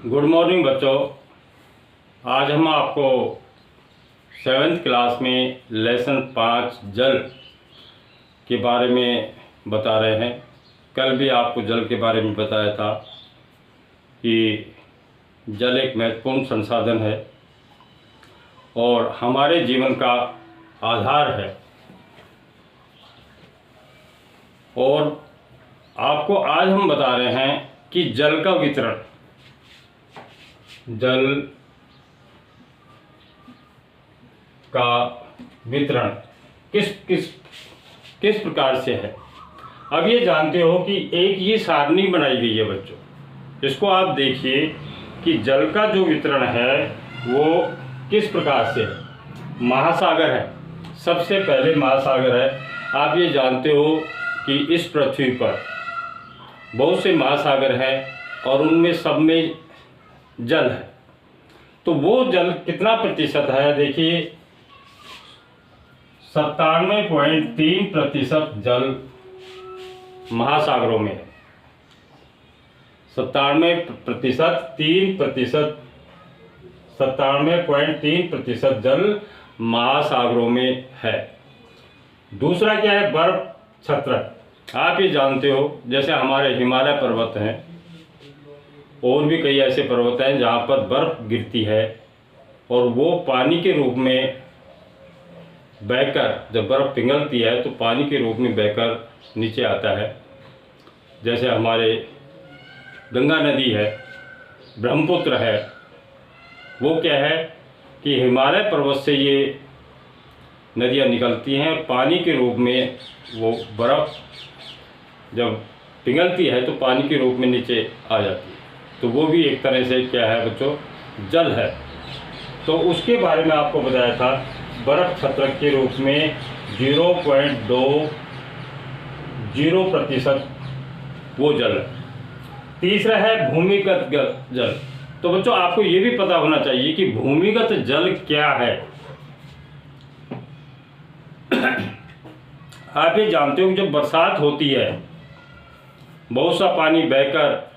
Good morning बच्चों। आज हम आपको 7th क्लास में लेसन 5 जल के बारे में बता रहे हैं। कल भी आपको जल के बारे में बताया था कि जल एक महत्वपूर्ण संसाधन है और हमारे जीवन का आधार है। और आपको आज हम बता रहे हैं कि जल का वितरण, जल का वितरण किस प्रकार से है। अब ये जानते हो कि एक ये सारणी बनाई गई है बच्चों, इसको आप देखिए कि जल का जो वितरण है वो किस प्रकार से है। महासागर है, सबसे पहले महासागर है। आप ये जानते हो कि इस पृथ्वी पर बहुत से महासागर हैं और उनमें सब में जल है। तो वो जल कितना प्रतिशत है, देखिए 97.3% जल महासागरों में है। 97.3% जल महासागरों में है। दूसरा क्या है, बर्फ छत्रक। आप ये जानते हो जैसे हमारे हिमालय पर्वत हैं और भी कई ऐसे पर्वत हैं जहाँ पर बर्फ़ गिरती है और वो पानी के रूप में बहकर, जब बर्फ़ पिघलती है तो पानी के रूप में बहकर नीचे आता है। जैसे हमारे गंगा नदी है, ब्रह्मपुत्र है। वो क्या है कि हिमालय पर्वत से ये नदियाँ निकलती हैं और पानी के रूप में वो बर्फ़ जब पिघलती है तो पानी के रूप में नीचे आ जाती है। तो वो भी एक तरह से क्या है बच्चों, जल है। तो उसके बारे में आपको बताया था, बर्फ छत्रक के रूप में 0.20% वो जल है। तीसरा है भूमिगत जल। तो बच्चों आपको ये भी पता होना चाहिए कि भूमिगत जल क्या है। आप ये जानते हो कि जब बरसात होती है, बहुत सा पानी बहकर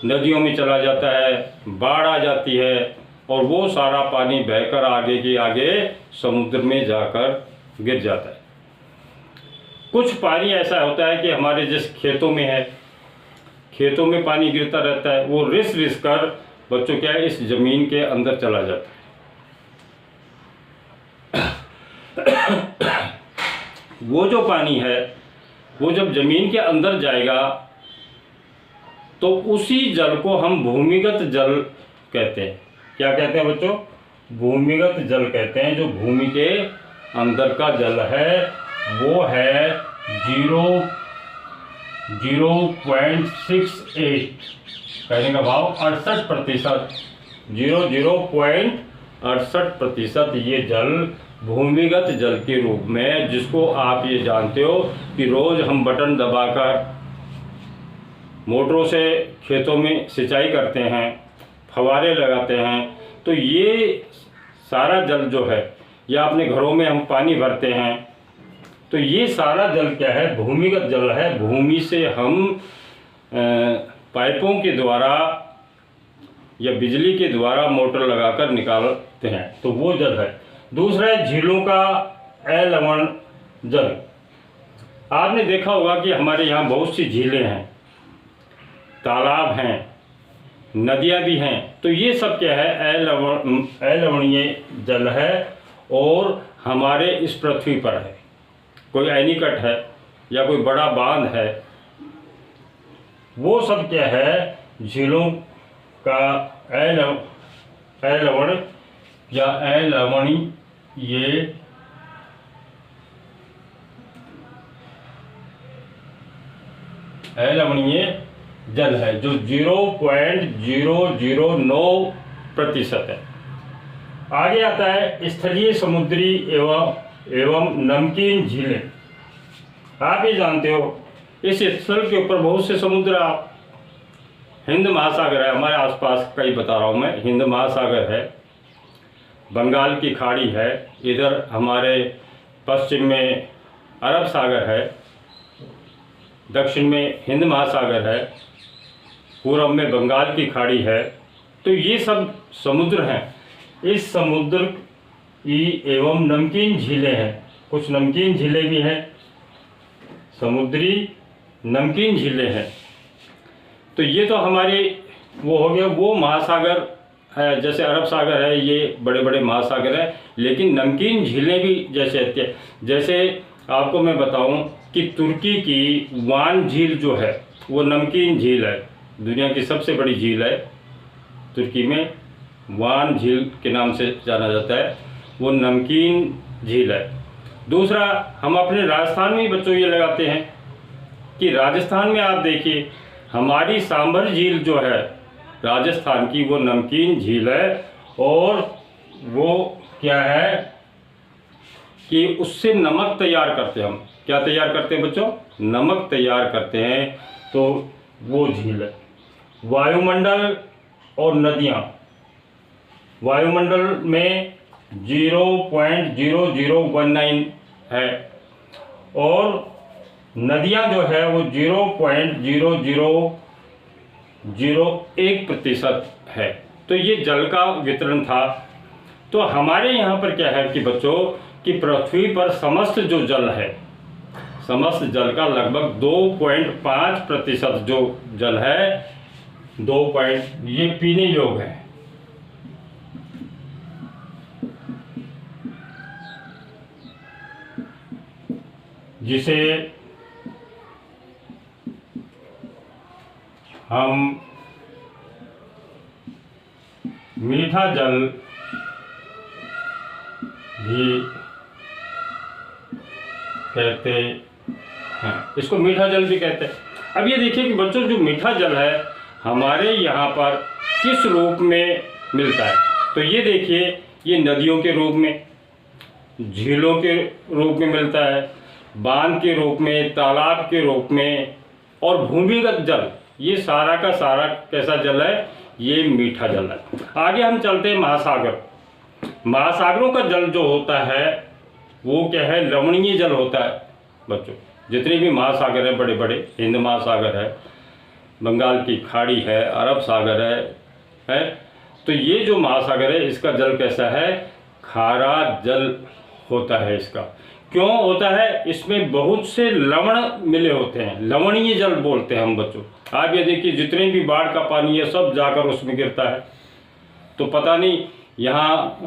नदियों में चला जाता है, बाढ़ आ जाती है और वो सारा पानी बहकर आगे के आगे समुद्र में जाकर गिर जाता है। कुछ पानी ऐसा होता है कि हमारे जिस खेतों में है, खेतों में पानी गिरता रहता है, वो रिस कर बच्चों क्या है इस ज़मीन के अंदर चला जाता है। वो जो पानी है वो जब ज़मीन के अंदर जाएगा तो उसी जल को हम भूमिगत जल कहते हैं। क्या कहते हैं बच्चों? भूमिगत जल कहते हैं। जो भूमि के अंदर का जल है वो है 0.68, कहने का भाव 68%, 0.68% ये जल भूमिगत जल के रूप में, जिसको आप ये जानते हो कि रोज़ हम बटन दबाकर मोटरों से खेतों में सिंचाई करते हैं, फव्वारे लगाते हैं, तो ये सारा जल जो है, या अपने घरों में हम पानी भरते हैं, तो ये सारा जल क्या है, भूमिगत जल है। भूमि से हम पाइपों के द्वारा या बिजली के द्वारा मोटर लगाकर निकालते हैं, तो वो जल है। दूसरा है झीलों का अलवण जल। आपने देखा होगा कि हमारे यहाँ बहुत सी झीलें हैं, तालाब हैं, नदियाँ भी हैं। तो ये सब क्या है, अलवणीय जल है और हमारे इस पृथ्वी पर है। कोई एनीकट है या कोई बड़ा बांध है, वो सब क्या है, झीलों का अलवण या अलवणीय जल है, जो 0.009% है। आगे आता है स्थलीय, समुद्री एवं नमकीन झीलें। आप ये जानते हो इस स्थल के ऊपर बहुत से समुद्र, हिंद महासागर है हमारे आसपास, कई बता रहा हूँ मैं। हिंद महासागर है, बंगाल की खाड़ी है, इधर हमारे पश्चिम में अरब सागर है, दक्षिण में हिंद महासागर है, पूर्व में बंगाल की खाड़ी है, तो ये सब समुद्र हैं। इस समुद्र की एवं नमकीन झीलें हैं, कुछ नमकीन झीलें भी हैं, समुद्री नमकीन झीलें हैं। तो ये तो हमारे वो हो गया, वो महासागर है, जैसे अरब सागर है, ये बड़े बड़े महासागर है। लेकिन नमकीन झीलें भी जैसे आपको मैं बताऊं कि तुर्की की वान झील जो है वो नमकीन झील है, दुनिया की सबसे बड़ी झील है। तुर्की में वान झील के नाम से जाना जाता है, वो नमकीन झील है। दूसरा, हम अपने राजस्थान में बच्चों ये लगाते हैं कि राजस्थान में आप देखिए हमारी सांभर झील जो है राजस्थान की, वो नमकीन झील है। और वो क्या है कि उससे नमक तैयार करते हैं हम। क्या तैयार करते हैं बच्चों? नमक तैयार करते हैं। तो वो झील है। वायुमंडल और नदियाँ, वायुमंडल में 0.0019 है और नदियाँ जो है वो 0.0001% है। तो ये जल का वितरण था। तो हमारे यहाँ पर क्या है कि बच्चों कि पृथ्वी पर समस्त जो जल है, समस्त जल का लगभग 2.5% जो जल है, ये पीने योग्य है। जिसे हम मीठा जल भी कहते हैं, इसको मीठा जल भी कहते हैं। अब ये देखिए कि बच्चों जो मीठा जल है हमारे यहाँ पर किस रूप में मिलता है। तो ये देखिए, ये नदियों के रूप में, झीलों के रूप में मिलता है, बांध के रूप में, तालाब के रूप में, और भूमिगत जल। ये सारा का सारा कैसा जल है? ये मीठा जल है। आगे हम चलते हैं महासागर। महासागरों का जल जो होता है वो क्या है? लवणीय जल होता है बच्चों। जितने भी महासागर है बड़े बड़े, हिंद महासागर है, बंगाल की खाड़ी है, अरब सागर है। तो ये जो महासागर है इसका जल कैसा है? खारा जल होता है इसका। क्यों होता है? इसमें बहुत से लवण मिले होते हैं, लवणीय जल बोलते हैं हम बच्चों। आप ये देखिए जितने भी बाढ़ का पानी है सब जाकर उसमें गिरता है। तो पता नहीं यहाँ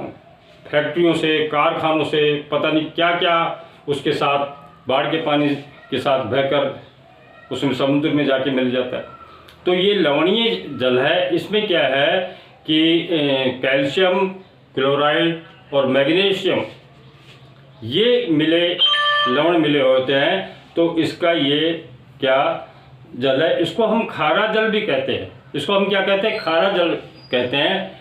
फैक्ट्रियों से, कारखानों से पता नहीं क्या क्या उसके साथ, बाढ़ के पानी के साथ बहकर उसमें समुद्र में जाके मिल जाता है। तो ये लवणीय जल है। इसमें क्या है कि कैल्शियम क्लोराइड और मैग्नीशियम ये मिले, लवण मिले होते हैं। तो इसका ये क्या जल है? इसको हम खारा जल भी कहते हैं। इसको हम क्या कहते हैं? खारा जल कहते हैं।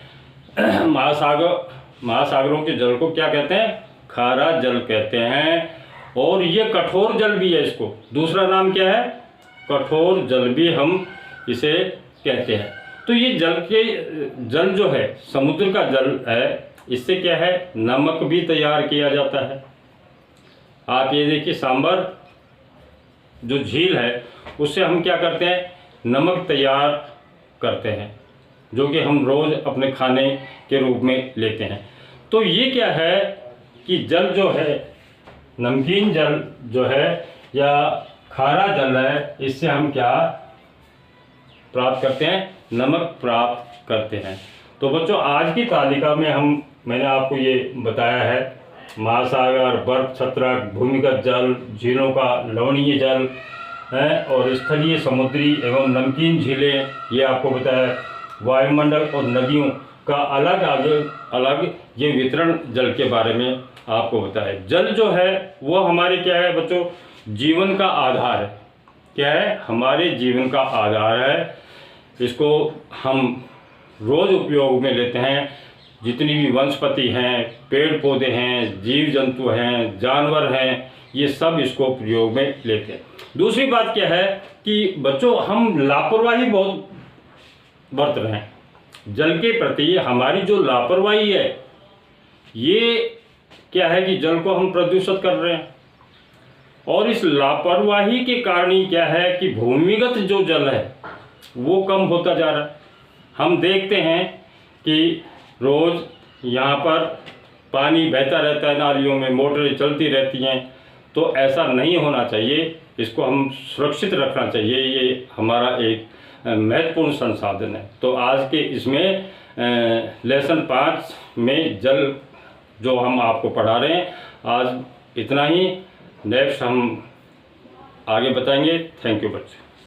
महासागरों के जल को क्या कहते हैं? खारा जल कहते हैं। और ये कठोर जल भी है, इसको दूसरा नाम क्या है? कठोर जल भी हम इसे कहते हैं। तो ये जल जो है, समुद्र का जल है, इससे क्या है? नमक भी तैयार किया जाता है। आप ये देखिए सांभर जो झील है उससे हम क्या करते हैं? नमक तैयार करते हैं, जो कि हम रोज़ अपने खाने के रूप में लेते हैं। तो ये क्या है कि जल जो है, नमकीन जल जो है या खारा जल है, इससे हम क्या प्राप्त करते हैं? नमक प्राप्त करते हैं। तो बच्चों आज की तालिका में मैंने आपको ये बताया है, महासागर, बर्फ छत्रक, भूमिगत जल, झीलों का लवणीय जल है, और स्थलीय, समुद्री एवं नमकीन झीलें, ये आपको बताया। वायुमंडल और नदियों का अलग ये वितरण जल के बारे में आपको बताया। जल जो है वो हमारे क्या है बच्चों? जीवन का आधार है। क्या है? हमारे जीवन का आधार है। इसको हम रोज़ उपयोग में लेते हैं। जितनी भी वनस्पति हैं, पेड़ पौधे हैं, जीव जंतु हैं, जानवर हैं, ये सब इसको प्रयोग में लेते हैं। दूसरी बात क्या है कि बच्चों हम लापरवाही बहुत बरत रहे हैं जल के प्रति। हमारी जो लापरवाही है ये क्या है कि जल को हम प्रदूषित कर रहे हैं। और इस लापरवाही के कारण ही क्या है कि भूमिगत जो जल है वो कम होता जा रहा है। हम देखते हैं कि रोज़ यहाँ पर पानी बहता रहता है, नालियों में मोटरें चलती रहती हैं, तो ऐसा नहीं होना चाहिए। इसको हम सुरक्षित रखना चाहिए, ये हमारा एक महत्वपूर्ण संसाधन है। तो आज के इसमें लेसन 5 में जल जो हम आपको पढ़ा रहे हैं, आज इतना ही। नेक्स्ट हम आगे बताएंगे। थैंक यू बच्चे।